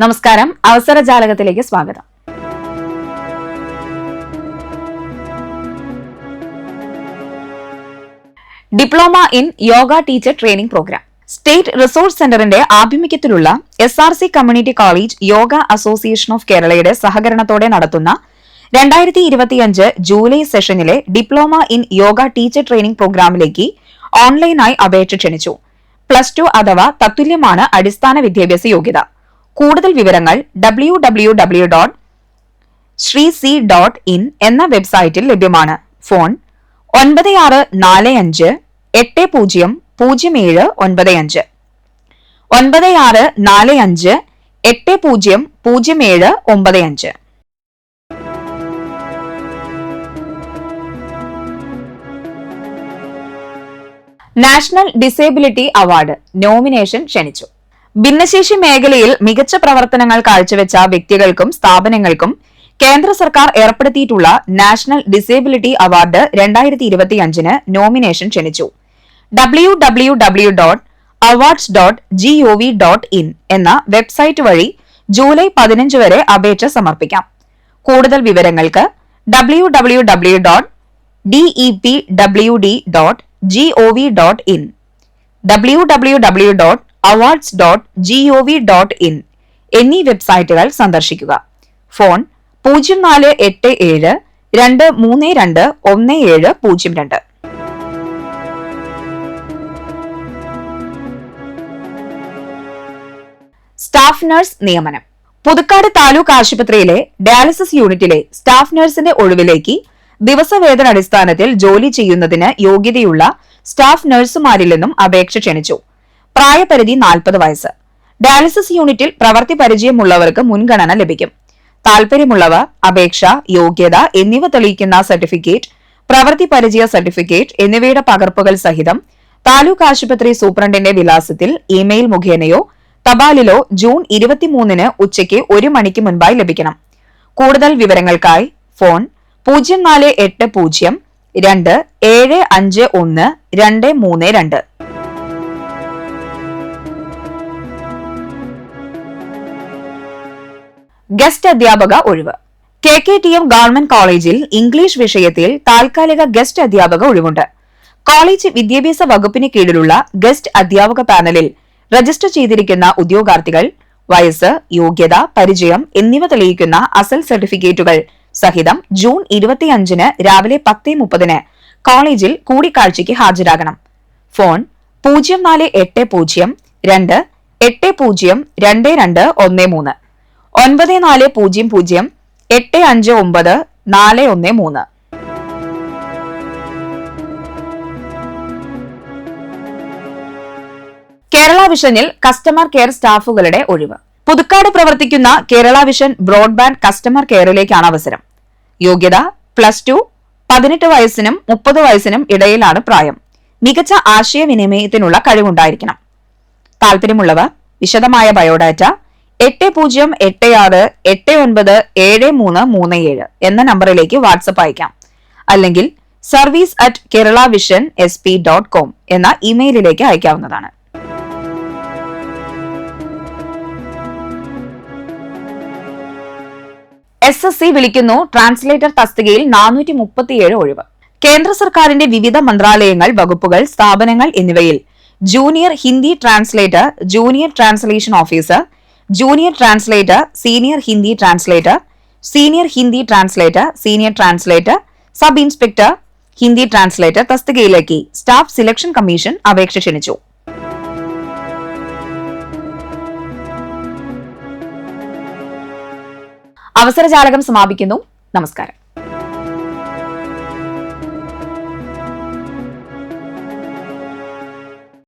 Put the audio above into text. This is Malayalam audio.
നമസ്കാരം, അവസരജാലകത്തിലേക്ക് സ്വാഗതം. Diploma in yoga teacher training programme state resource സെന്ററിന്റെ ആഭിമുഖ്യത്തിലുള്ള SRC community college yoga association of കേരളയുടെ സഹകരണത്തോടെ നടത്തുന്ന 2025 ജൂലൈ സെഷനിലെ diploma in yoga teacher training പ്രോഗ്രാമിലേക്ക് ഓൺലൈനായി അപേക്ഷ ക്ഷണിച്ചു. +2 അഥവാ തത്തുല്യമാണ് അടിസ്ഥാന വിദ്യാഭ്യാസ യോഗ്യത. കൂടുതൽ വിവരങ്ങൾ www.shrisi.in എന്ന വെബ്സൈറ്റിൽ ലഭ്യമാണ്. Phone 9645800795 9645800795. National disability award nomination ക്ഷണിച്ചു. ഭിന്നശേഷി മേഖലയിൽ മികച്ച പ്രവർത്തനങ്ങൾ കാഴ്ചവെച്ച വ്യക്തികൾക്കും സ്ഥാപനങ്ങൾക്കും കേന്ദ്ര സർക്കാർ ഏർപ്പെടുത്തിയിട്ടുള്ള നാഷണൽ ഡിസേബിലിറ്റി അവാർഡ് 2025 നോമിനേഷൻ ക്ഷണിച്ചു. www.awards.gov.in എന്ന വെബ്സൈറ്റ് വഴി ജൂലൈ 15 വരെ അപേക്ഷ സമർപ്പിക്കാം. കൂടുതൽ വിവരങ്ങൾക്ക് www.depwd.gov.in www.awards.gov.in എന്നീ വെബ്സൈറ്റുകൾ സന്ദർശിക്കുക. ഫോൺ 048723211702. സ്റ്റാഫ് നഴ്സ് നിയമനം. പുതുക്കാട് താലൂക്ക് ആശുപത്രിയിലെ ഡയാലിസിസ് യൂണിറ്റിലെ സ്റ്റാഫ് നഴ്സിന്റെ ഒഴിവിലേക്ക് ദിവസവേതനാടിസ്ഥാനത്തിൽ ജോലി ചെയ്യുന്നതിന് യോഗ്യതയുള്ള സ്റ്റാഫ് നഴ്സുമാരിൽ നിന്നും അപേക്ഷ ക്ഷണിച്ചു. പ്രായപരിധി 40 വയസ്സ്. ഡയാലിസിസ് യൂണിറ്റിൽ പ്രവൃത്തി പരിചയമുള്ളവർക്ക് മുൻഗണന ലഭിക്കും. താൽപര്യമുള്ളവർ അപേക്ഷ, യോഗ്യത എന്നിവ തെളിയിക്കുന്ന സർട്ടിഫിക്കറ്റ്, പ്രവൃത്തി പരിചയ സർട്ടിഫിക്കറ്റ് എന്നിവയുടെ പകർപ്പുകൾ സഹിതം താലൂക്ക് ആശുപത്രി സൂപ്രണ്ടിന്റെ വിലാസത്തിൽ ഇമെയിൽ മുഖേനയോ തപാലിലോ ജൂൺ 23 ഉച്ചയ്ക്ക് 1 മണിക്ക് മുൻപായി ലഭിക്കണം. കൂടുതൽ വിവരങ്ങൾക്കായി ഫോൺ 048027512232. ഗസ്റ്റ് അധ്യാപക ഒഴിവ്. KKTM ഗവൺമെന്റ് കോളേജിൽ ഇംഗ്ലീഷ് വിഷയത്തിൽ താൽക്കാലിക ഗസ്റ്റ് അധ്യാപക ഒഴിവുണ്ട്. കോളേജ് വിദ്യാഭ്യാസ വകുപ്പിന് കീഴിലുള്ള ഗസ്റ്റ് അധ്യാപക പാനലിൽ രജിസ്റ്റർ ചെയ്തിരിക്കുന്ന ഉദ്യോഗാർത്ഥികൾ വയസ്സ്, യോഗ്യത, പരിചയം എന്നിവ തെളിയിക്കുന്ന അസൽ സർട്ടിഫിക്കറ്റുകൾ സഹിതം ജൂൺ 25 രാവിലെ 10:30 കോളേജിൽ കൂടിക്കാഴ്ചയ്ക്ക് ഹാജരാകണം. ഫോൺ 048028022213 9400859413. കേരള വിഷനിൽ കസ്റ്റമർ കെയർ സ്റ്റാഫുകളുടെ ഒഴിവ്. പുതുക്കാട് പ്രവർത്തിക്കുന്ന കേരള വിഷൻ ബ്രോഡ്ബാൻഡ് കസ്റ്റമർ കെയറിലേക്കാണ് അവസരം. യോഗ്യത +2, 18 വയസ്സിനും 30 വയസ്സിനും ഇടയിലാണ് പ്രായം. മികച്ച ആശയവിനിമയത്തിനുള്ള കഴിവുണ്ടായിരിക്കണം. താൽപര്യമുള്ളവർ വിശദമായ ബയോഡാറ്റ 8086897337 എന്ന നമ്പറിലേക്ക് വാട്സപ്പ് അയക്കാം. അല്ലെങ്കിൽ service@keralavision.sp.com എന്ന ഇമെയിലിലേക്ക് അയക്കാവുന്നതാണ്. SSC വിളിക്കുന്നു ട്രാൻസ്ലേറ്റർ തസ്തികയിൽ 437 ഒഴിവ്. കേന്ദ്ര സർക്കാരിന്റെ വിവിധ മന്ത്രാലയങ്ങൾ, വകുപ്പുകൾ, സ്ഥാപനങ്ങൾ എന്നിവയിൽ junior Hindi translator, junior translation officer, junior translator, senior Hindi translator, senior Hindi translator, senior translator, sub inspector Hindi translator തസ്തികയിലേക്ക് സ്റ്റാഫ് സെലക്ഷൻ കമ്മീഷൻ അപേക്ഷ ക്ഷണിച്ചു. അവസരജാലകം സമാപിക്കുന്നു. നമസ്കാരം.